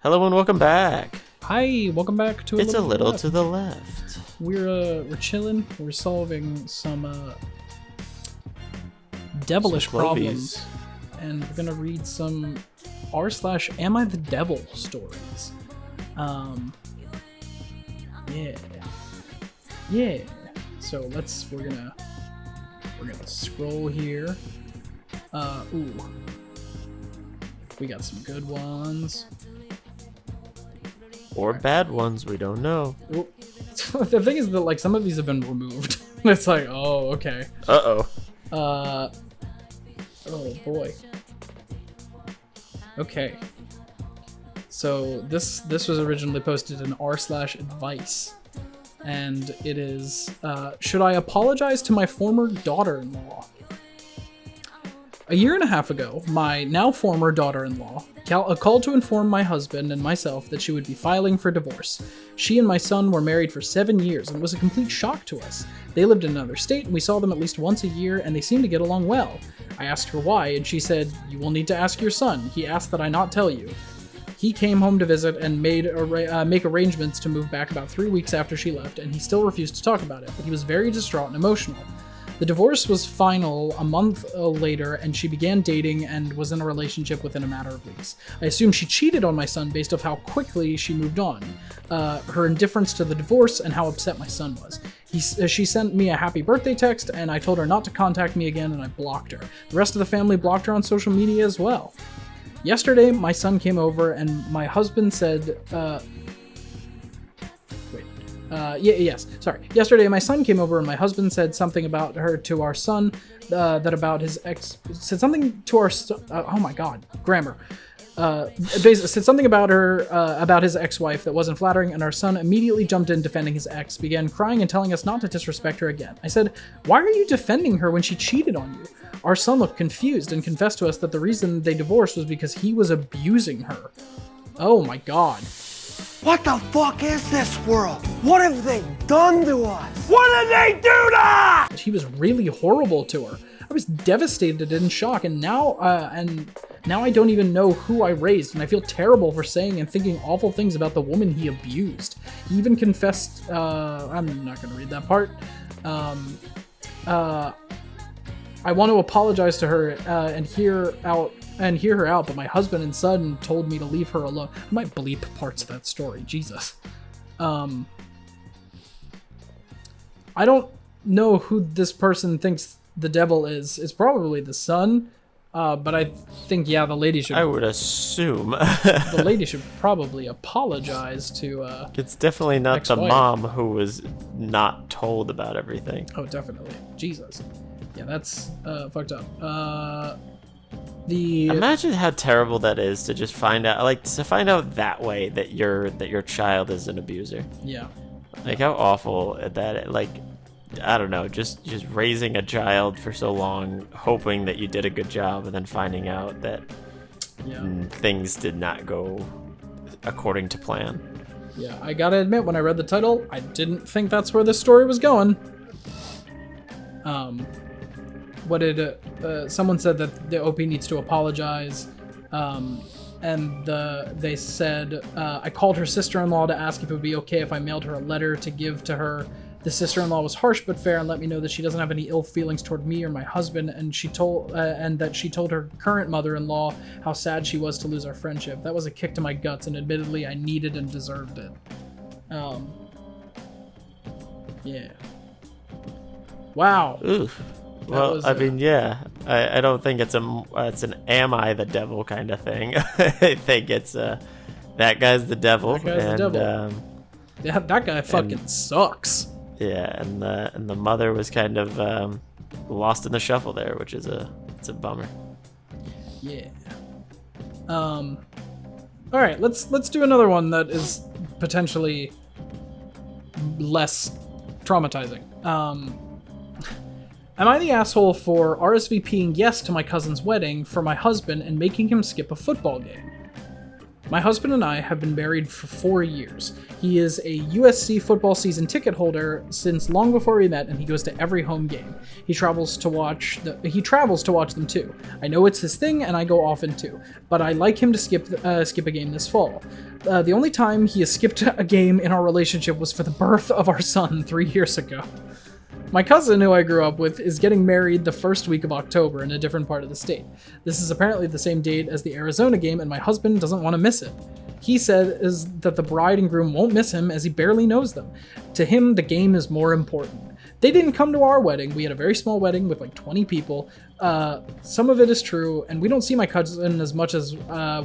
Hello and welcome back. Hi, welcome back to It's a little to the left. We're chilling. We're solving some devilish problems, and we're gonna read some r/Am I the Devil stories. Yeah. So we're gonna scroll here. We got some good ones. Or bad ones, we don't know. The thing is that, like, some of these have been removed. It's like, oh, okay. Uh-oh. Oh boy. Okay. So this was originally posted in r/advice. And it is, should I apologize to my former daughter-in-law? A year and a half ago, my now former daughter-in-law called to inform my husband and myself that she would be filing for divorce. She and my son were married for 7 years, and it was a complete shock to us. They lived in another state, and we saw them at least once a year, and they seemed to get along well. I asked her why, and she said, "You will need to ask your son. He asked that I not tell you." He came home to visit and make arrangements to move back about 3 weeks after she left, and he still refused to talk about it, but he was very distraught and emotional. The divorce was final a month later, and she began dating and was in a relationship within a matter of weeks. I assume she cheated on my son based off how quickly she moved on, her indifference to the divorce, and how upset my son was. She sent me a happy birthday text, and I told her not to contact me again, and I blocked her. The rest of the family blocked her on social media as well. Yesterday, my son came over, and my husband said, Yesterday, my son came over and my husband said something about her to our son, said something to our son, said something about her, about his ex-wife that wasn't flattering, and our son immediately jumped in defending his ex, began crying and telling us not to disrespect her again. I said, "Why are you defending her when she cheated on you?" Our son looked confused and confessed to us that the reason they divorced was because he was abusing her. Oh my god. What the fuck is this world? What have they done to us? What did they do to us? He was really horrible to her. I was devastated and in shock, and now I don't even know who I raised, and I feel terrible for saying and thinking awful things about the woman he abused. He even confessed, I'm not gonna read that part. I want to apologize to her and hear her out, but my husband and son told me to leave her alone. I might bleep parts of that story. Jesus. I don't know who this person thinks the devil is. It's probably the son, but I think, the lady should... I would assume. The lady should probably apologize to... It's definitely not ex-wife. The mom who was not told about everything. Oh, definitely. Jesus. Yeah, that's fucked up. Imagine how terrible that is to just find out, that way that your child is an abuser. Yeah. Like, how awful that, like, I don't know, just raising a child for so long, hoping that you did a good job, and then finding out that things did not go according to plan. Yeah, I gotta admit, when I read the title, I didn't think that's where this story was going. Someone said that the OP needs to apologize, and they said, I called her sister-in-law to ask if it would be okay if I mailed her a letter to give to her. The sister-in-law was harsh but fair and let me know that she doesn't have any ill feelings toward me or my husband, and that she told her current mother-in-law how sad she was to lose our friendship. That was a kick to my guts, and admittedly, I needed and deserved it. Yeah. Wow. Oof. Well, I don't think it's an "am I the devil" kind of thing. I think it's that guy's the devil. The devil. Yeah, that guy fucking sucks. Yeah, and the mother was kind of lost in the shuffle there, which is it's a bummer. Yeah. All right, let's do another one that is potentially less traumatizing. Am I the asshole for RSVPing yes to my cousin's wedding for my husband and making him skip a football game? My husband and I have been married for 4 years. He is a USC football season ticket holder since long before we met, and he goes to every home game. He travels to watch them too. I know it's his thing, and I go often too, but I like him to skip a game this fall. The only time he has skipped a game in our relationship was for the birth of our son 3 years ago. My cousin, who I grew up with, is getting married the first week of October in a different part of the state. This is apparently the same date as the Arizona game, and my husband doesn't want to miss it. He said is that the bride and groom won't miss him as he barely knows them. To him, the game is more important. They didn't come to our wedding. We had a very small wedding with like 20 people. Some of it is true, and we don't see my cousin as much as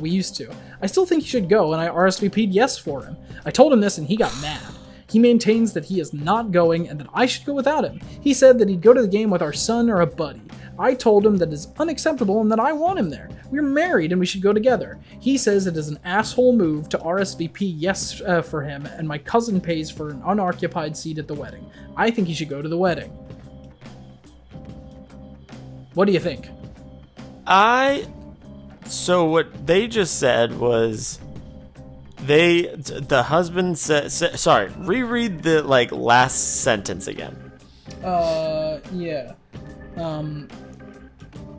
we used to. I still think he should go, and I RSVP'd yes for him. I told him this, and he got mad. He maintains that he is not going and that I should go without him. He said that he'd go to the game with our son or a buddy. I told him that it is unacceptable and that I want him there. We're married and we should go together. He says it is an asshole move to RSVP yes for him, and my cousin pays for an unoccupied seat at the wedding. I think he should go to the wedding. What do you think? So what they just said was... The husband said, sorry, reread the last sentence again. Yeah.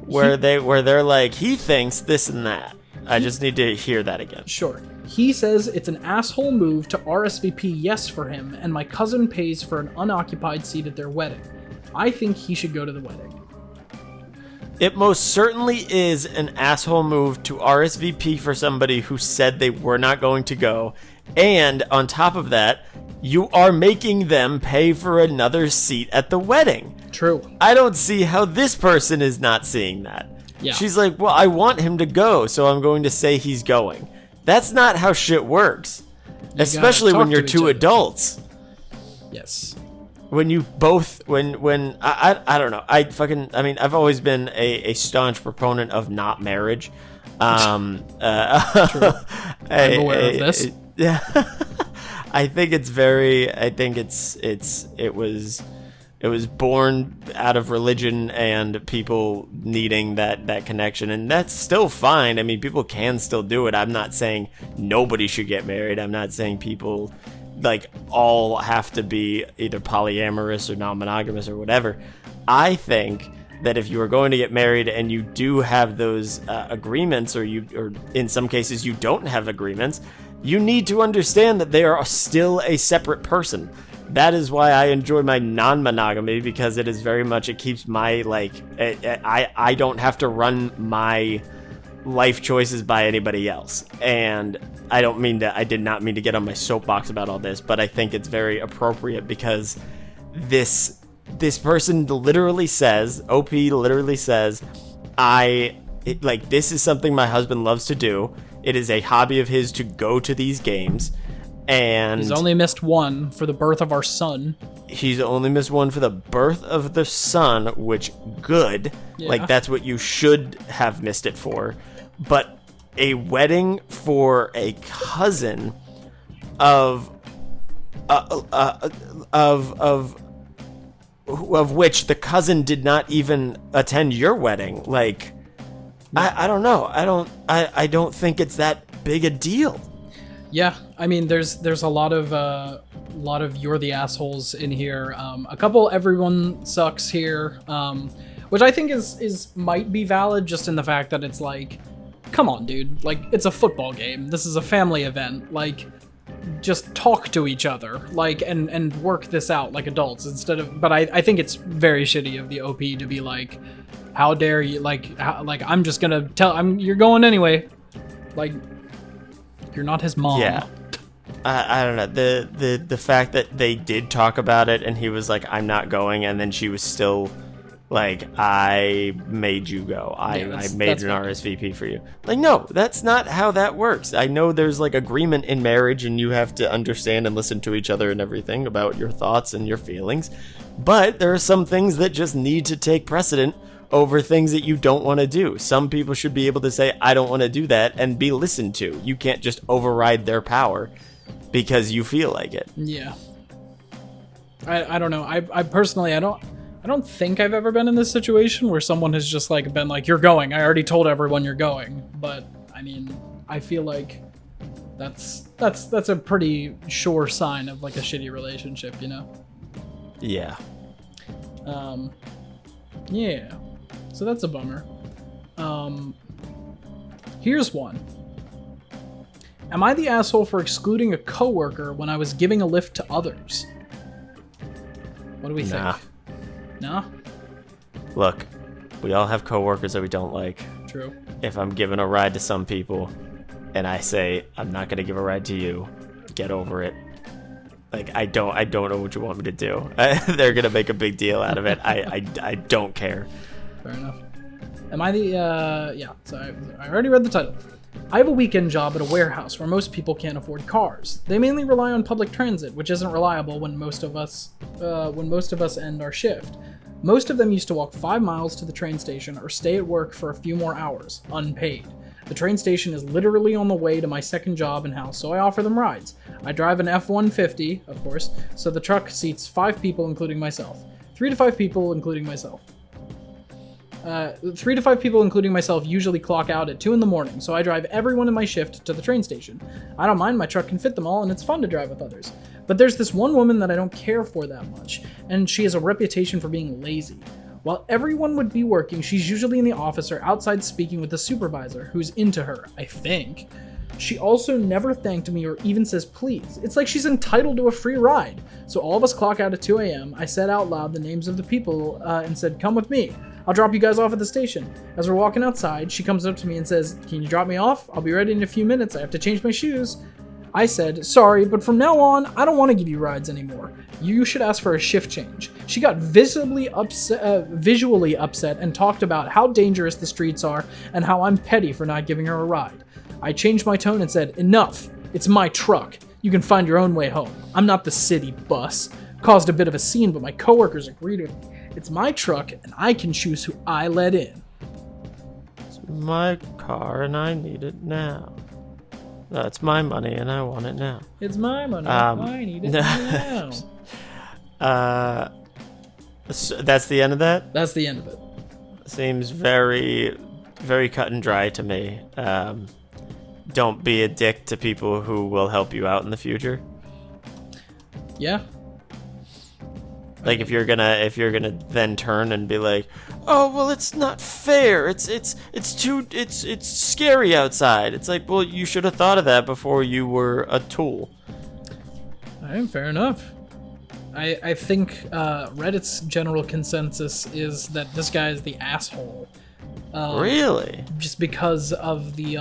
Where they're like, he thinks this and that. I just need to hear that again. Sure. He says it's an asshole move to RSVP yes for him, and my cousin pays for an unoccupied seat at their wedding. I think he should go to the wedding. It most certainly is an asshole move to RSVP for somebody who said they were not going to go. And on top of that, you are making them pay for another seat at the wedding. True. I don't see how this person is not seeing that. Yeah. She's like, well, I want him to go, so I'm going to say he's going. That's not how shit works. Especially when you're two adults. Yes. When you both, when I don't know, I've always been a staunch proponent of not marriage. True. I'm aware of this. Yeah. I think it was born out of religion and people needing that connection, and that's still fine. I mean, people can still do it. I'm not saying nobody should get married. I'm not saying people all have to be either polyamorous or non-monogamous or whatever. I think that if you are going to get married and you do have those agreements, or in some cases you don't have agreements, you need to understand that they are still a separate person. That is why I enjoy my non-monogamy, because it is very much, it keeps my I don't have to run my life choices by anybody else. And I did not mean to get on my soapbox about all this, but I think it's very appropriate because this person literally says, OP literally says, this is something my husband loves to do. It is a hobby of his to go to these games, and he's only missed one for the birth of our son. He's only missed one for the birth of the son, which good. Yeah. That's what you should have missed it for. But a wedding for a cousin of which the cousin did not even attend your wedding. I don't know. I don't think it's that big a deal. Yeah, I mean, there's a lot of you're the assholes in here. A couple everyone sucks here, which I think is might be valid just in the fact that it's come on, dude. It's a football game. This is a family event. Just talk to each other, and work this out like adults instead of. But I think it's very shitty of the OP to be how dare you? I'm just gonna you're going anyway. You're not his mom. Yeah. I don't know. The fact that they did talk about it and he was like, I'm not going, and then she was still I made you go. I made an RSVP for you. No, that's not how that works. I know there's agreement in marriage and you have to understand and listen to each other and everything about your thoughts and your feelings. But there are some things that just need to take precedent over things that you don't want to do. Some people should be able to say, I don't want to do that, and be listened to. You can't just override their power because you feel like it. Yeah. I don't know. I personally, I don't think I've ever been in this situation where someone has just been you're going. I already told everyone you're going. But I mean, I feel that's a pretty sure sign of a shitty relationship, you know? Yeah. Yeah. So that's a bummer. Here's one. Am I the asshole for excluding a coworker when I was giving a lift to others? What do we think? Nah? Look, we all have coworkers that we don't like. True. If I'm giving a ride to some people and I say, I'm not going to give a ride to you, get over it. Like, I don't know what you want me to do. They're going to make a big deal out of it. I don't care. Fair enough. Am I the, yeah, so I already read the title. I have a weekend job at a warehouse where most people can't afford cars. They mainly rely on public transit, which isn't reliable when most of us end our shift. Most of them used to walk 5 miles to the train station or stay at work for a few more hours, unpaid. The train station is literally on the way to my second job and house, so I offer them rides. I drive an F-150, of course, so the truck seats 5 people, including myself. 3 to 5 people, including myself. 3 to 5 people, including myself, usually clock out at 2 in the morning, so I drive everyone in my shift to the train station. I don't mind, my truck can fit them all, and it's fun to drive with others. But there's this one woman that I don't care for that much, and she has a reputation for being lazy. While everyone would be working, she's usually in the office or outside speaking with the supervisor, who's into her, I think. She also never thanked me or even says please. It's like she's entitled to a free ride. So all of us clock out at 2 a.m. I said out loud the names of the people and said, come with me. I'll drop you guys off at the station. As we're walking outside, she comes up to me and says, can you drop me off? I'll be ready in a few minutes. I have to change my shoes. I said, sorry, but from now on, I don't want to give you rides anymore. You should ask for a shift change. She got visually upset and talked about how dangerous the streets are and how I'm petty for not giving her a ride. I changed my tone and said, enough. It's my truck. You can find your own way home. I'm not the city bus. Caused a bit of a scene, but my coworkers agreed with me. It's my truck, and I can choose who I let in. It's my car, and I need it now. That's my money, and I want it now. It's my money. I need it now. So that's the end of that? That's the end of it. Seems very, very cut and dry to me. Don't be a dick to people who will help you out in the future. Yeah. Like if you're gonna then turn and be like, oh well, it's not fair. It's scary outside. It's like, well, you should have thought of that before you were a tool. Fair enough. I think Reddit's general consensus is that this guy is the asshole. Really? Just because of the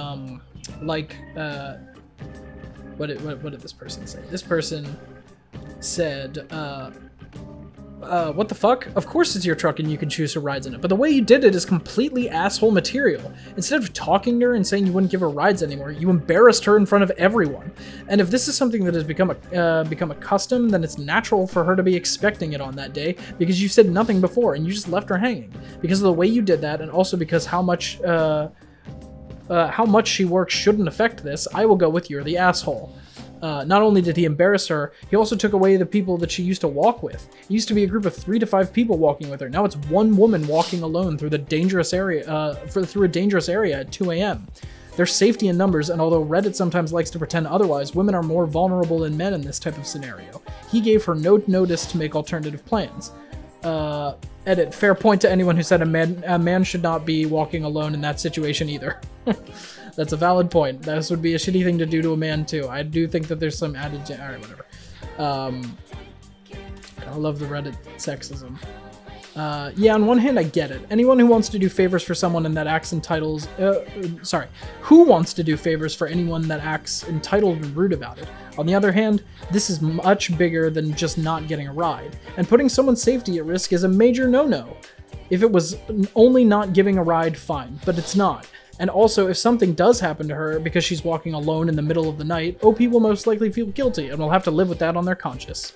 what did this person say? This person said, what the fuck? Of course it's your truck and you can choose who rides in it. But the way you did it is completely asshole material. Instead of talking to her and saying you wouldn't give her rides anymore, you embarrassed her in front of everyone. And if this is something that has become a custom, then it's natural for her to be expecting it on that day because you said nothing before and you just left her hanging. Because of the way you did that, and also because how much she works shouldn't affect this, I will go with you're the asshole. Not only did he embarrass her, he also took away the people that she used to walk with. It used to be a group of 3 to 5 people walking with her. Now it's one woman walking alone through the dangerous area, through a dangerous area at 2 a.m. There's safety in numbers, and although Reddit sometimes likes to pretend otherwise, women are more vulnerable than men in this type of scenario. He gave her no notice to make alternative plans. Edit, fair point to anyone who said a man should not be walking alone in that situation either. That's a valid point. This would be a shitty thing to do to a man too. I do think that there's some added... Alright, whatever. I love the Reddit sexism. Yeah, on one hand, I get it. Anyone who wants to do favors for someone and that acts entitled... who wants to do favors for anyone that acts entitled and rude about it? On the other hand, this is much bigger than just not getting a ride. And putting someone's safety at risk is a major no-no. If it was only not giving a ride, fine. But it's not. And also, if something does happen to her because she's walking alone in the middle of the night, OP will most likely feel guilty and will have to live with that on their conscience.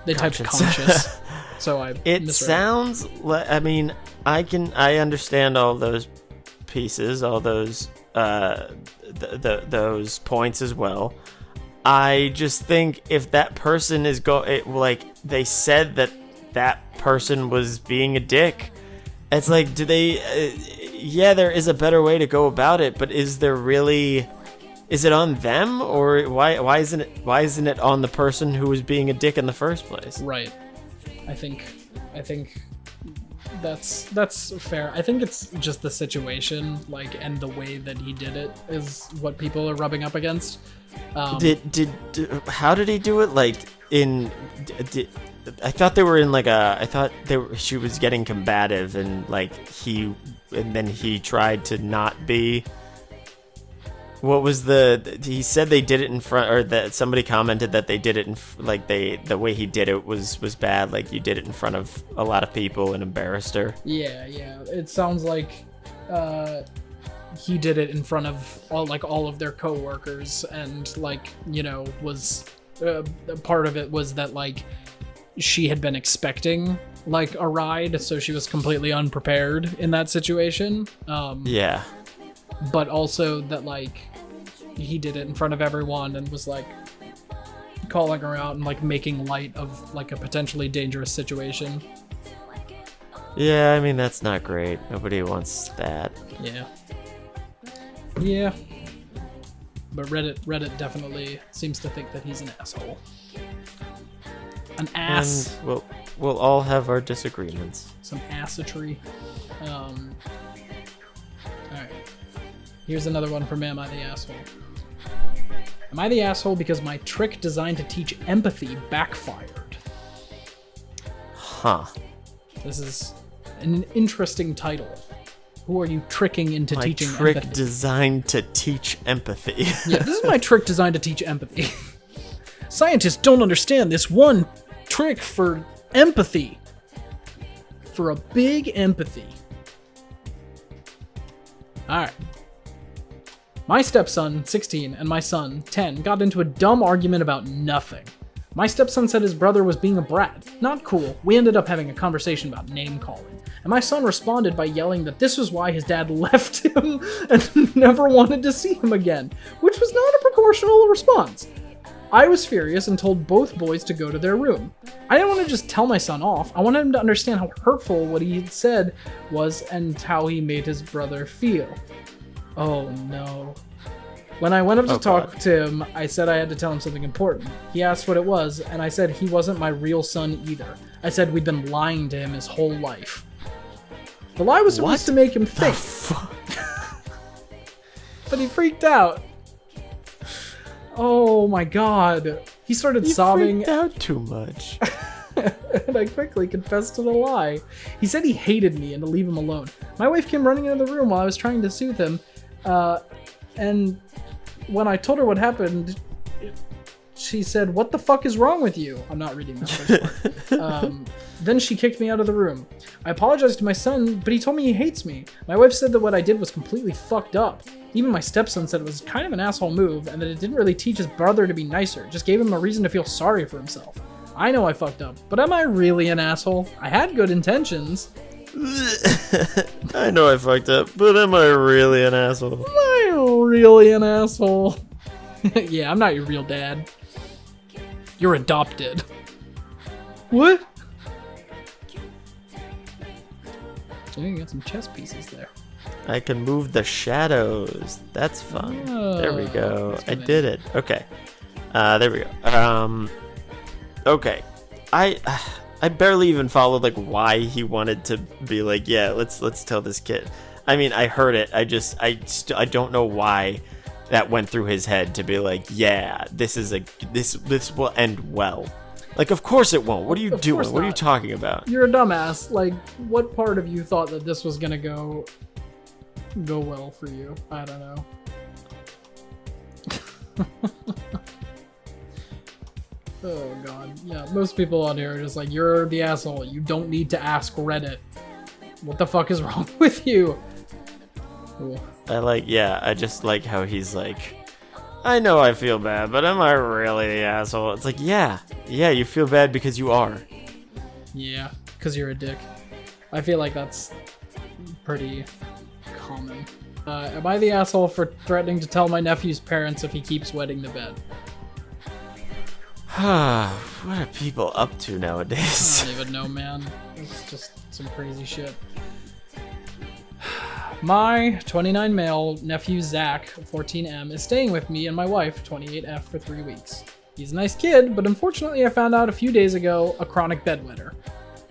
They typed conscious. So It misread. sounds like, I mean, I understand all those pieces, all those those points as well. I just think if that person is they said that person was being a dick, it's like, do they? Yeah, there is a better way to go about it, but is there really? Is it on them, or why isn't it on the person who was being a dick in the first place? Right. I think That's fair. I think it's just the situation, like, and the way that he did it is what people are rubbing up against. How did he do it? Like I thought they were in like she was getting combative and then he tried to not be. What was he said they did it in front, or that somebody commented that they did it the way he did it was bad. Like, you did it in front of a lot of people and embarrassed her. Yeah. It sounds like he did it in front of all of their coworkers, and was part of it was that she had been expecting a ride, so she was completely unprepared in that situation. Yeah. But also that he did it in front of everyone and was calling her out and making light of a potentially dangerous situation. Yeah, I mean, that's not great. Nobody wants that. Yeah. But Reddit definitely seems to think that he's an asshole. An ass. And we'll all have our disagreements. Some assetry. Alright. Here's another one from Am I the Asshole? Am I the asshole because my trick designed to teach empathy backfired? Huh. This is an interesting title. Who are you tricking into teaching empathy? My trick designed to teach empathy. Yeah, this is my trick designed to teach empathy. Scientists don't understand this one trick for empathy. For a big empathy. Alright. My stepson, 16, and my son, 10, got into a dumb argument about nothing. My stepson said his brother was being a brat. Not cool. We ended up having a conversation about name-calling. And my son responded by yelling that this was why his dad left him and never wanted to see him again, which was not a proportional response. I was furious and told both boys to go to their room. I didn't want to just tell my son off. I wanted him to understand how hurtful what he had said was and how he made his brother feel. Oh no. When I went up to talk to him, I said I had to tell him something important. He asked what it was, and I said he wasn't my real son either. I said we'd been lying to him his whole life. The lie was supposed to make him think. But he freaked out. Oh my god. He started sobbing. He freaked out too much. And I quickly confessed to the lie. He said he hated me and to leave him alone. My wife came running into the room while I was trying to soothe him. And when I told her what happened, she said, "What the fuck is wrong with you?" I'm not reading that first part. Then she kicked me out of the room. I apologized to my son, but he told me he hates me. My wife said that what I did was completely fucked up. Even my stepson said it was kind of an asshole move and that it didn't really teach his brother to be nicer. It just gave him a reason to feel sorry for himself. I know I fucked up, but am I really an asshole? I had good intentions. I know I fucked up, but am I really an asshole? Am I really an asshole? Yeah, I'm not your real dad. You're adopted. What? Oh, you got some chess pieces there. I can move the shadows. That's fun. Oh, there we go. I did it. Okay. There we go. Okay. I barely even followed why he wanted to be yeah, let's tell this kid. I mean, I heard it. I don't know why that went through his head to be yeah, this will end well. Of course it won't. What are you doing? What are you talking about? You're a dumbass. What part of you thought that this was gonna go well for you? I don't know. Oh god. Yeah, most people on here are just you're the asshole. You don't need to ask Reddit. What the fuck is wrong with you? Ooh. I just like how he's I know I feel bad, but am I really the asshole? It's yeah, you feel bad because you are. Yeah, because you're a dick. I feel like that's pretty common. Am I the asshole for threatening to tell my nephew's parents if he keeps wetting the bed? What are people up to nowadays? I don't even know, man. It's just some crazy shit. My 29 male nephew Zach, 14M, is staying with me and my wife, 28F, for 3 weeks. He's a nice kid, but unfortunately I found out a few days ago a chronic bedwetter.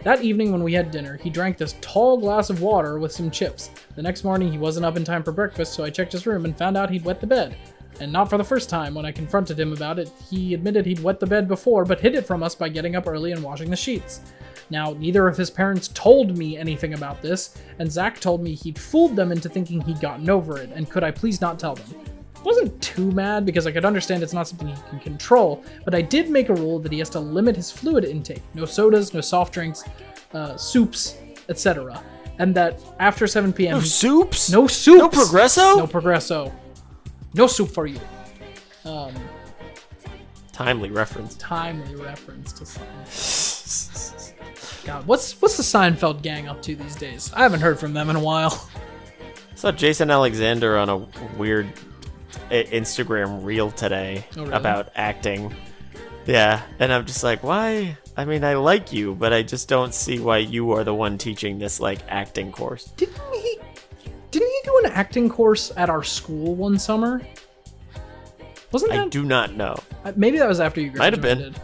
That evening when we had dinner, he drank this tall glass of water with some chips. The next morning, he wasn't up in time for breakfast, so I checked his room and found out he'd wet the bed. And not for the first time. When I confronted him about it, he admitted he'd wet the bed before, but hid it from us by getting up early and washing the sheets. Now, neither of his parents told me anything about this, and Zach told me he'd fooled them into thinking he'd gotten over it, and could I please not tell them? I wasn't too mad because I could understand it's not something he can control, but I did make a rule that he has to limit his fluid intake. No sodas, no soft drinks, soups, etc. And that after 7 p.m. No soups? No soups! No Progresso? No Progresso. No soup for you. Timely reference. Timely reference to Seinfeld. God, what's the Seinfeld gang up to these days? I haven't heard from them in a while. I saw Jason Alexander on a weird Instagram reel today about acting. Yeah, and I'm just like, why? I mean, I like you, but I just don't see why you are the one teaching this, like, acting course. Didn't he do an acting course at our school one summer? Wasn't that? I do not know. Maybe that was after you Might have graduated. been.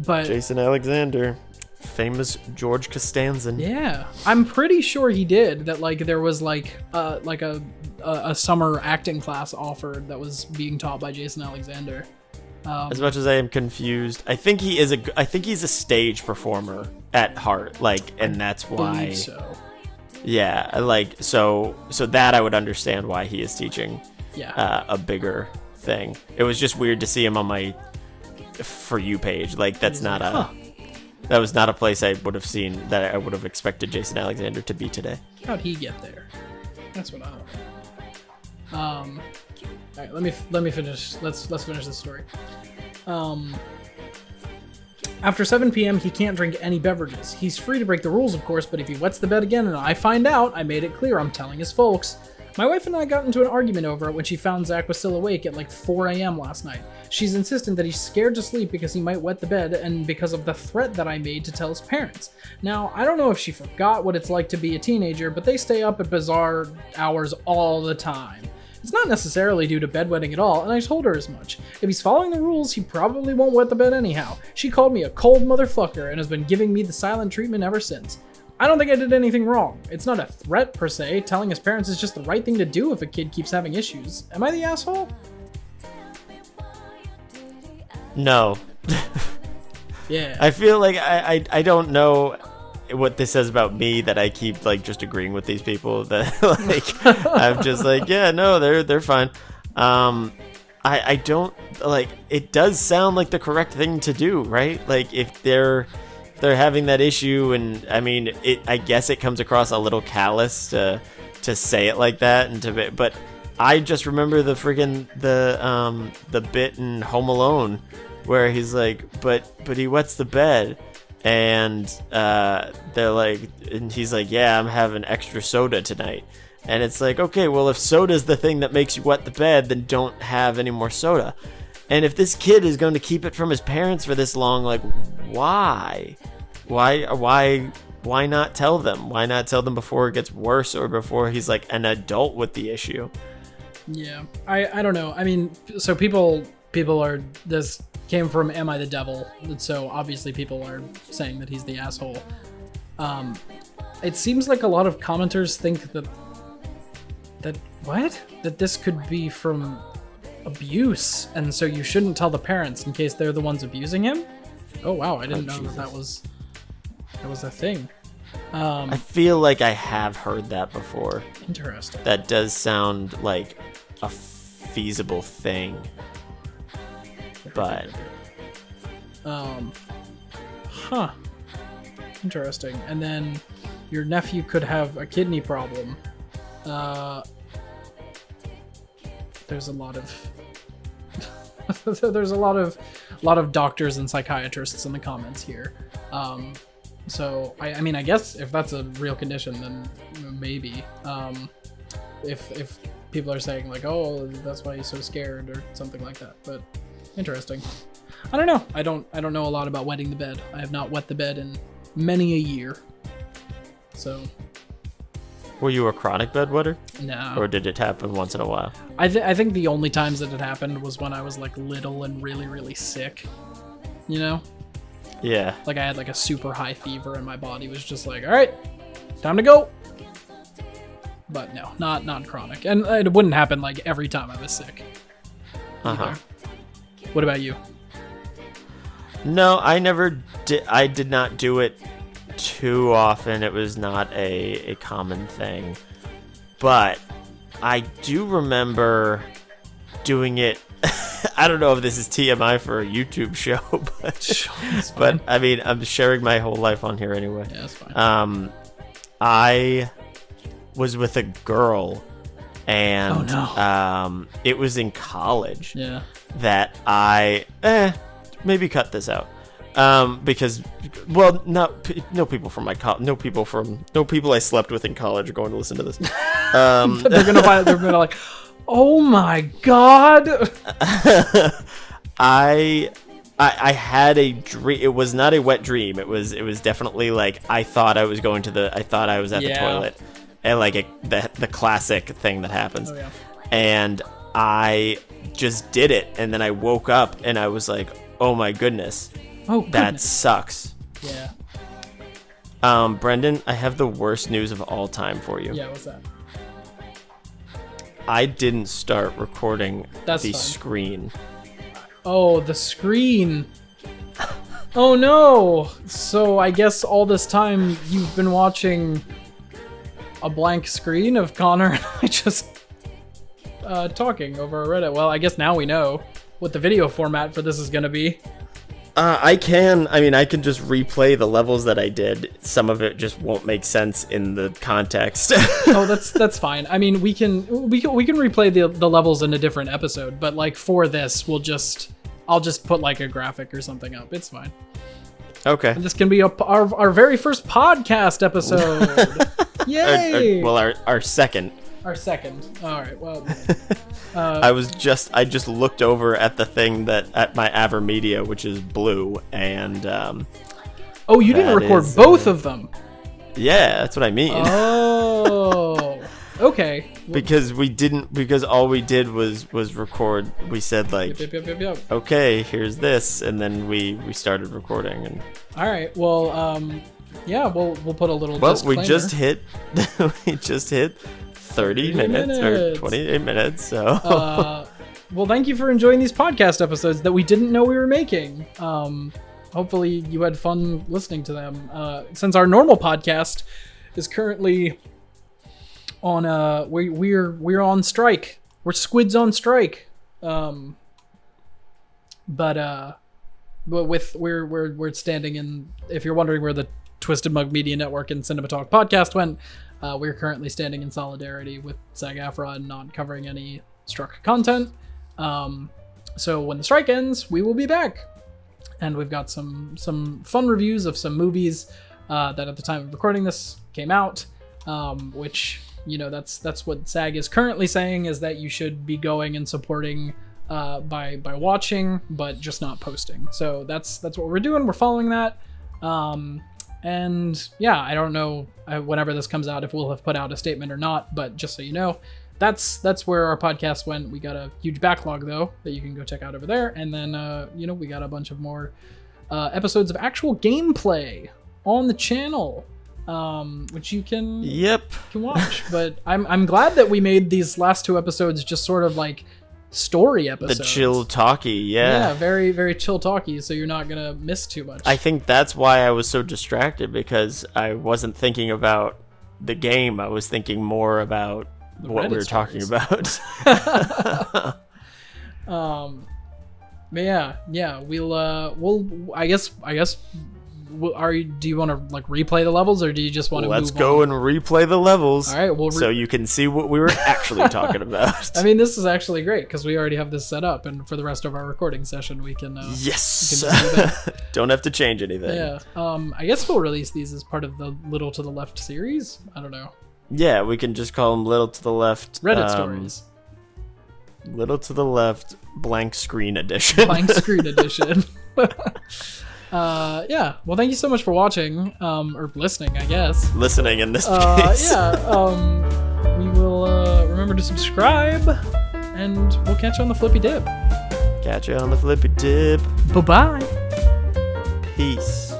But Jason Alexander, famous George Costanza. yeah, I'm pretty sure he did. That like there was like a summer acting class offered that was being taught by Jason Alexander. As much as I am confused, I think he's a stage performer at heart, like, and that's why. Believe so. Yeah, like so that I would understand why he is teaching. Yeah. A bigger thing. It was just weird to see him on my For You page. Like that's not that was not a place I would have seen that I would have expected Jason Alexander to be today. How'd he get there? That's what I want to know. All right, let me finish. Let's finish this story. After 7 p.m., he can't drink any beverages. He's free to break the rules, of course, but if he wets the bed again and I find out, I made it clear I'm telling his folks. My wife and I got into an argument over it when she found Zach was still awake at like 4 a.m. last night. She's insistent that he's scared to sleep because he might wet the bed and because of the threat that I made to tell his parents. Now, I don't know if she forgot what it's like to be a teenager, but they stay up at bizarre hours all the time. It's not necessarily due to bedwetting at all, and I told her as much. If he's following the rules, he probably won't wet the bed anyhow. She called me a cold motherfucker and has been giving me the silent treatment ever since. I don't think I did anything wrong. It's not a threat per se. Telling his parents is just the right thing to do if a kid keeps having issues. Am I the asshole? No. Yeah. I feel like I don't know what this says about me that I keep like just agreeing with these people that like I'm just like, yeah, no, they're fine. I don't like, it does sound like the correct thing to do, right? Like if they're having that issue, and I mean I guess it comes across a little callous to say it like that, and but I just remember the friggin' the bit in Home Alone where he's like, but he wets the bed. And they're like, and he's like, yeah, I'm having extra soda tonight. And it's like, okay, well, if soda's the thing that makes you wet the bed, then don't have any more soda. And if this kid is going to keep it from his parents for this long, like, why? Why not tell them? Why not tell them before it gets worse or before he's like an adult with the issue? Yeah, I don't know. I mean, so people are, this came from Am I the Devil? So obviously people are saying that he's the asshole. It seems like a lot of commenters think that this could be from abuse, and so you shouldn't tell the parents in case they're the ones abusing him. Oh wow, I didn't know that was a thing. I feel like I have heard that before. Interesting. That does sound like a feasible thing. But interesting. And then your nephew could have a kidney problem. There's a lot of doctors and psychiatrists in the comments here. So I mean, I guess if that's a real condition, then maybe. If people are saying like, oh, that's why he's so scared or something like that, but interesting. I don't know. I don't know a lot about wetting the bed. I have not wet the bed in many a year. So. Were you a chronic bedwetter? No. Or did it happen once in a while? I think the only times that it happened was when I was like little and really, really sick. You know? Yeah. Like I had like a super high fever and my body was just like, all right, time to go. But no, not chronic. And it wouldn't happen like every time I was sick. Uh-huh. What about you? No, I never did. I did not do it too often. It was not a common thing. But I do remember doing it. I don't know if this is TMI for a YouTube show, but I mean, I'm sharing my whole life on here anyway. Yeah, that's fine. I was with a girl, and it was in college. Yeah. That I maybe cut this out. Because, well, no people from my no people I slept with in college are going to listen to this. They're gonna like, oh my god. I had a dream. It was not a wet dream. It was definitely like I thought I was at the toilet, and like the classic thing that happens. Oh, yeah. And I just did it, and then I woke up and I was like, oh my goodness. Oh, goodness. That sucks. Yeah. Brendan, I have the worst news of all time for you. Yeah, what's that? I didn't start recording That's the fine. screen. Oh, the screen. Oh no. So I guess all this time you've been watching a blank screen of Connor and I just talking over Reddit. Well, I guess now we know what the video format for this is going to be. I can just replay the levels that I did. Some of it just won't make sense in the context. Oh, that's fine. I mean, we can replay the levels in a different episode, but like for this, I'll just put like a graphic or something up. It's fine. Okay. And this can be our very first podcast episode. Yay! Our second. Our second. All right. Well, I just looked over at the thing at my Avermedia, which is blue, and oh, you didn't record both of them. Yeah, that's what I mean. Oh, okay. Because all we did was record. We said like, Yep. okay, here's this, and then we started recording. And all right. Well, yeah, we'll put a little. Well, disclaimer. we just hit 30 minutes or 28 minutes. So. Well, thank you for enjoying these podcast episodes that we didn't know we were making. Hopefully you had fun listening to them. Since our normal podcast is currently on we're on strike. We're squids on strike. But we're standing in, if you're wondering where the Twisted Mug Media Network and Cinema Talk podcast went, we're currently standing in solidarity with SAG-AFTRA and not covering any struck content. So when the strike ends, we will be back. And we've got some fun reviews of some movies that at the time of recording this came out, which, you know, that's what SAG is currently saying, is that you should be going and supporting by watching, but just not posting. So that's what we're doing. We're following that. And yeah, I don't know whenever this comes out if we'll have put out a statement or not, but just so you know, that's where our podcast went. We got a huge backlog though that you can go check out over there, and then we got a bunch of more episodes of actual gameplay on the channel, which you can watch. But I'm glad that we made these last two episodes just sort of like story episodes. The chill talkie, yeah, very very chill talkie, so you're not gonna miss too much. I think that's why I was so distracted, because I wasn't thinking about the game. I was thinking more about what we were talking about. But yeah, we'll I guess do you want to like replay the levels, or do you just want to Let's go and replay the levels. All right, so you can see what we were actually talking about. I mean, this is actually great because we already have this set up, and for the rest of our recording session, we can yes, don't have to change anything. Yeah. I guess we'll release these as part of the Little to the Left series. I don't know. Yeah, we can just call them Little to the Left Reddit stories. Little to the Left blank screen edition. Blank screen edition. Yeah. Well, thank you so much for watching, or listening, I guess. Listening in this case. Yeah. We will remember to subscribe, and we'll catch you on the flippy dip. Catch you on the flippy dip. Bye-bye. Peace.